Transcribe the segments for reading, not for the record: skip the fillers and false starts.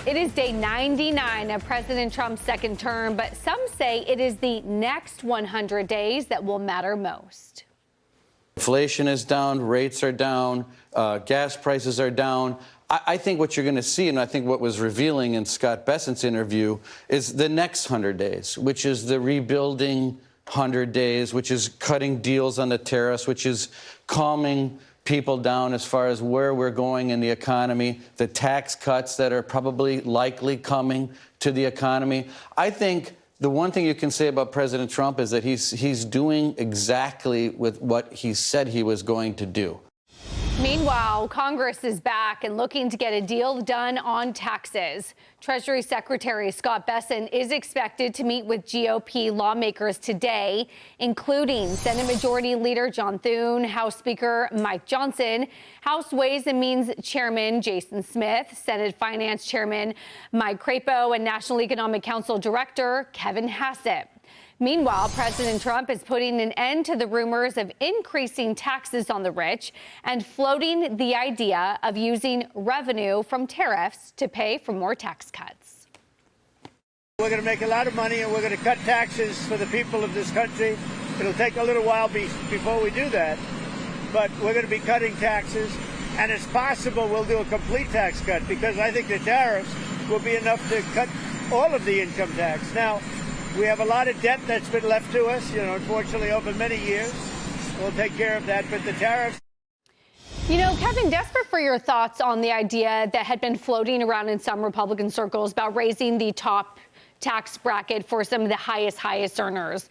It is day 99 of President Trump's second term, but some say it is the next 100 days that will matter most. Inflation is down, rates are down, gas prices are down. I think what you're going to see, and I think what was revealing in Scott Bessent's interview, is the next 100 days, which is the rebuilding 100 days, which is cutting deals on the tariffs, which is calming people down as far as where we're going in the economy, the tax cuts that are probably likely coming to the economy. I think the one thing you can say about President Trump is that he's doing exactly with what he said he was going to do. Meanwhile, Congress is back and looking to get a deal done on taxes. Treasury Secretary Scott Bessent is expected to meet with GOP lawmakers today, including Senate Majority Leader John Thune, House Speaker Mike Johnson, House Ways and Means Chairman Jason Smith, Senate Finance Chairman Mike Crapo, and National Economic Council Director Kevin Hassett. Meanwhile, President Trump is putting an end to the rumors of increasing taxes on the rich and floating the idea of using revenue from tariffs to pay for more tax cuts. We're going to make a lot of money and we're going to cut taxes for the people of this country. It'll take a little while before we do that, but we're going to be cutting taxes, and it's possible we'll do a complete tax cut because I think the tariffs will be enough to cut all of the income tax. Now, we have a lot of debt that's been left to us, unfortunately, over many years. We'll take care of that, but the tariffs. Kevin, desperate for your thoughts on the idea that had been floating around in some Republican circles about raising the top tax bracket for some of the highest earners.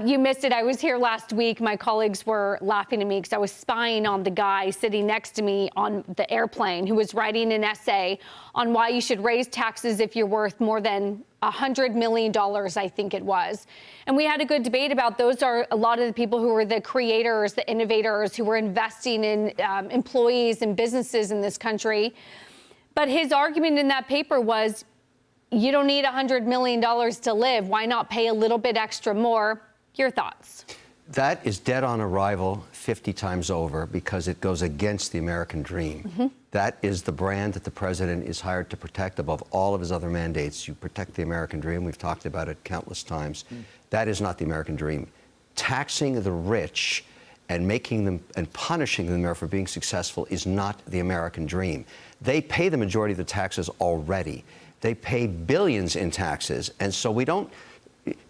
You missed it. I was here last week. My colleagues were laughing at me because I was spying on the guy sitting next to me on the airplane who was writing an essay on why you should raise taxes if you're worth more than $100 million, I think it was. And we had a good debate about those are a lot of the people who were the creators, the innovators, who were investing in employees and businesses in this country. But his argument in that paper was, you don't need $100 million to live. Why not pay a little bit extra more? Your thoughts? That is dead on arrival 50 times over because it goes against the American dream. Mm-hmm. That is the brand that the president is hired to protect above all of his other mandates. You protect the American dream. We've talked about it countless times. That is not the American dream. Taxing the rich and making them and punishing them for being successful is not the American dream. They pay the majority of the taxes already. They pay billions in taxes. And so we don't,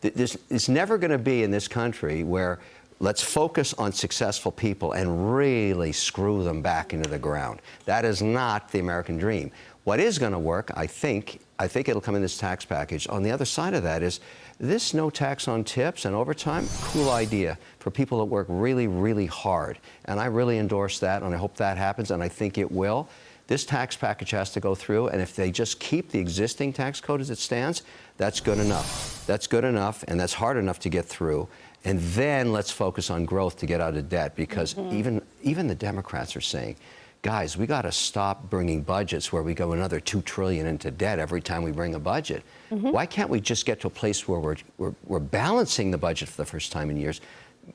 it's never going to be in this country where let's focus on successful people and really screw them back into the ground. That is not the American dream. What is going to work, I think it'll come in this tax package. On the other side of that is this no tax on tips and overtime, cool idea for people that work really, really hard. And I really endorse that, and I hope that happens, and I think it will. This tax package has to go through, and if they just keep the existing tax code as it stands, that's good enough. That's good enough, and that's hard enough to get through. And then let's focus on growth to get out of debt, because even the Democrats are saying, guys, we got to stop bringing budgets where we go another $2 trillion into debt every time we bring a budget. Why can't we just get to a place where we're balancing the budget for the first time in years?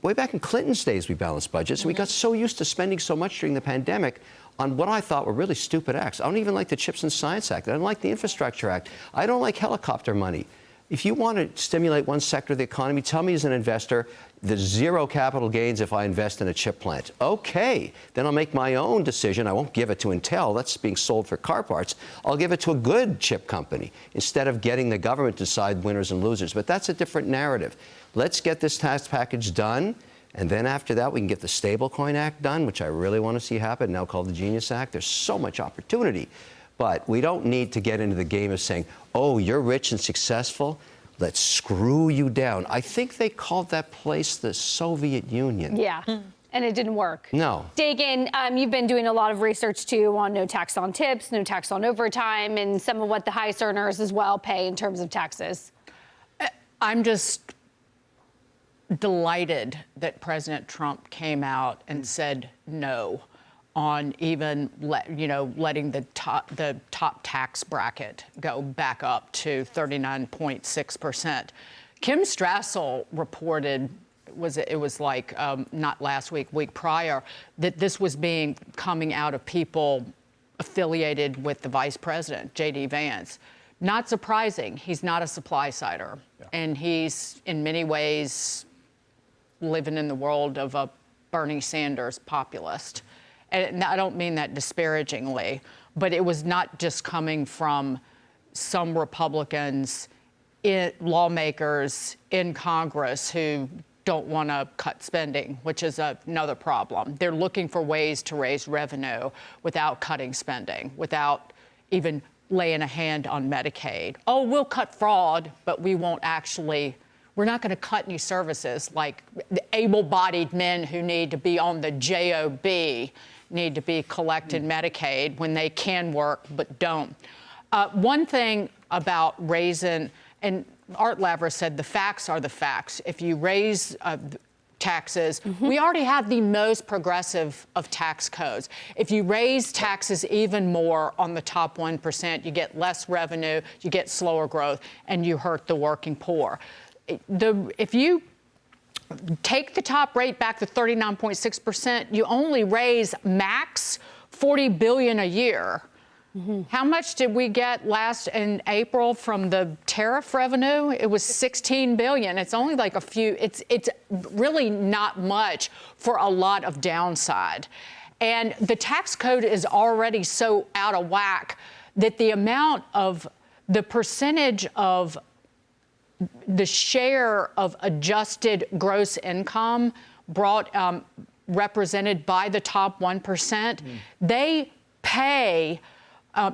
Way back in Clinton's days, we balanced budgets, and we got so used to spending so much during the pandemic on what I thought were really stupid acts. I don't even like the Chips and Science Act. I don't like the Infrastructure Act. I don't like helicopter money. If you want to stimulate one sector of the economy, tell me as an investor, there's zero capital gains if I invest in a chip plant. Okay, then I'll make my own decision. I won't give it to Intel. That's being sold for car parts. I'll give it to a good chip company instead of getting the government to decide winners and losers. But that's a different narrative. Let's get this tax package done. And then after that, we can get the Stablecoin Act done, which I really want to see happen, now called the Genius Act. There's so much opportunity. But we don't need to get into the game of saying, oh, you're rich and successful, let's screw you down. I think they called that place the Soviet Union. Yeah, and it didn't work. No. Dagan, you've been doing a lot of research, too, on no tax on tips, no tax on overtime, and some of what the highest earners as well pay in terms of taxes. I'm just delighted that President Trump came out and said no on even letting the top tax bracket go back up to 39.6%. Kim Strassel reported, it was like not last week, week prior, that this was coming out of people affiliated with the vice president, J.D. Vance. Not surprising, he's not a supply sider. Yeah. And he's, in many ways, living in the world of a Bernie Sanders populist. And I don't mean that disparagingly, but it was not just coming from some Republicans, lawmakers in Congress who don't want to cut spending, which is another problem. They're looking for ways to raise revenue without cutting spending, without even laying a hand on Medicaid. Oh, we'll cut fraud, but we won't actually, we're not going to cut any services like the able-bodied men who need to be on the JOB need to be collected Medicaid when they can work but don't. One thing about raising, and Art Lavra said the facts are the facts. If you raise taxes, we already have the most progressive of tax codes. If you raise taxes even more on the top 1%, you get less revenue, you get slower growth, and you hurt the working poor. If you take the top rate back to 39.6%, you only raise max $40 billion a year. How much did we get last in April from the tariff revenue? It was $16 billion. It's only like a few. It's really not much for a lot of downside. And the tax code is already so out of whack that the amount of the percentage of the share of adjusted gross income brought represented by the top 1%, they pay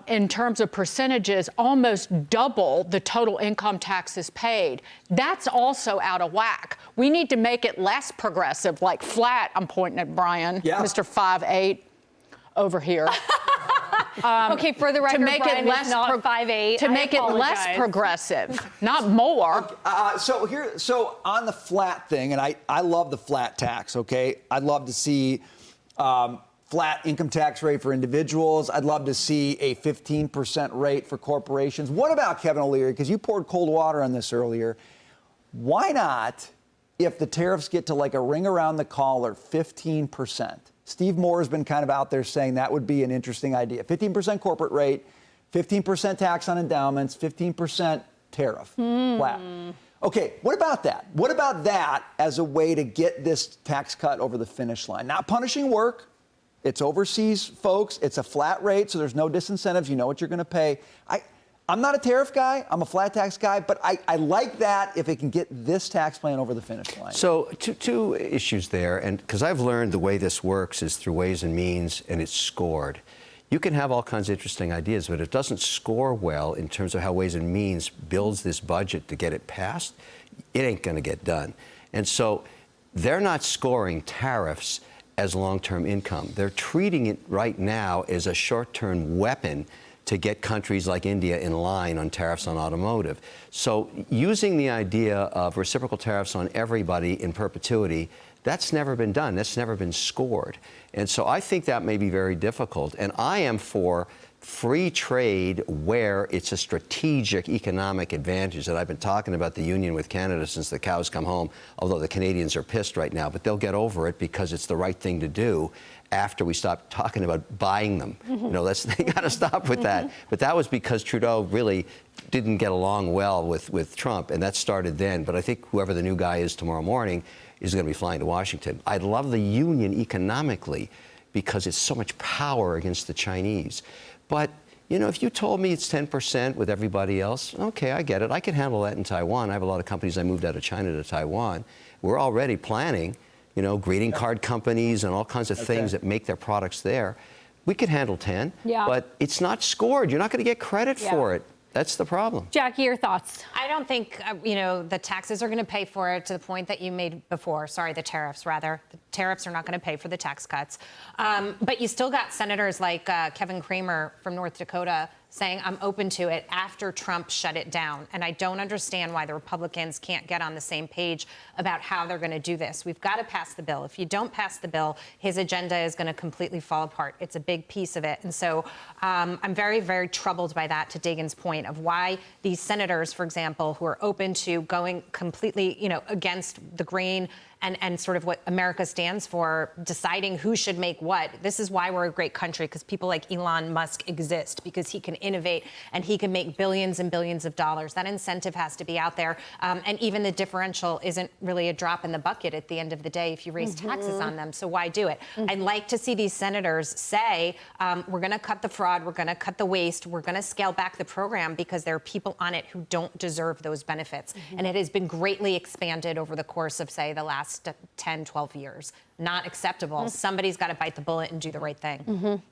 in terms of percentages, almost double the total income taxes paid. That's also out of whack. We need to make it less progressive, like flat. I'm pointing at Brian, Mr. 5'8", over here. Okay, for the record, to make Brian it less is not 5'8". To make it less progressive, not more. So on the flat thing, and I love the flat tax. Okay, I'd love to see. Flat income tax rate for individuals. I'd love to see a 15% rate for corporations. What about, Kevin O'Leary, because you poured cold water on this earlier, why not, if the tariffs get to like a ring around the collar, 15%? Steve Moore has been kind of out there saying that would be an interesting idea. 15% corporate rate, 15% tax on endowments, 15% tariff, flat. Okay, what about that? What about that as a way to get this tax cut over the finish line? Not punishing work. It's overseas folks. It's a flat rate, so there's no disincentives. You know what you're going to pay. I'm not a tariff guy. I'm a flat tax guy, but I like that if it can get this tax plan over the finish line. So two issues there, and because I've learned the way this works is through Ways and Means, and it's scored. You can have all kinds of interesting ideas, but if it doesn't score well in terms of how Ways and Means builds this budget to get it passed, it ain't going to get done. And so they're not scoring tariffs as long-term income. They're treating it right now as a short-term weapon to get countries like India in line on tariffs on automotive. So using the idea of reciprocal tariffs on everybody in perpetuity, that's never been done. That's never been scored. And so I think that may be very difficult. And I am for free trade where it's a strategic economic advantage that I've been talking about the union with Canada since the cows come home, although the Canadians are pissed right now, but they'll get over it because it's the right thing to do after we stop talking about buying them. You know, they got to stop with that. But that was because Trudeau really didn't get along well with Trump, and that started then. But I think whoever the new guy is tomorrow morning is going to be flying to Washington. I'd love the union economically because it's so much power against the Chinese. But, you know, if you told me it's 10% with everybody else, okay, I get it. I can handle that in Taiwan. I have a lot of companies I moved out of China to Taiwan. We're already planning, you know, greeting card companies and all kinds of things that make their products there. We could handle 10, but it's not scored. You're not going to get credit for it. That's the problem. Jackie, your thoughts? I don't think, you know, the taxes are going to pay for it to the point that you made before. Sorry, the tariffs, rather. The tariffs are not going to pay for the tax cuts. But you still got senators like Kevin Cramer from North Dakota saying, I'm open to it after Trump shut it down. And I don't understand why the Republicans can't get on the same page about how they're going to do this. We've got to pass the bill. If you don't pass the bill, his agenda is going to completely fall apart. It's a big piece of it. And so I'm very, very troubled by that, to Dagan's point, of why these senators, for example, who are open to going completely, you know, against the grain and sort of what America stands for, deciding who should make what. This is why we're a great country, because people like Elon Musk exist, because he can innovate and he can make billions and billions of dollars. That incentive has to be out there. And even the differential isn't really a drop in the bucket at the end of the day if you raise taxes on them. So why do it? I'd like to see these senators say, we're going to cut the fraud, we're going to cut the waste, we're going to scale back the program because there are people on it who don't deserve those benefits. And it has been greatly expanded over the course of, say, the last 10, 12 years. Not acceptable. Somebody's got to bite the bullet and do the right thing.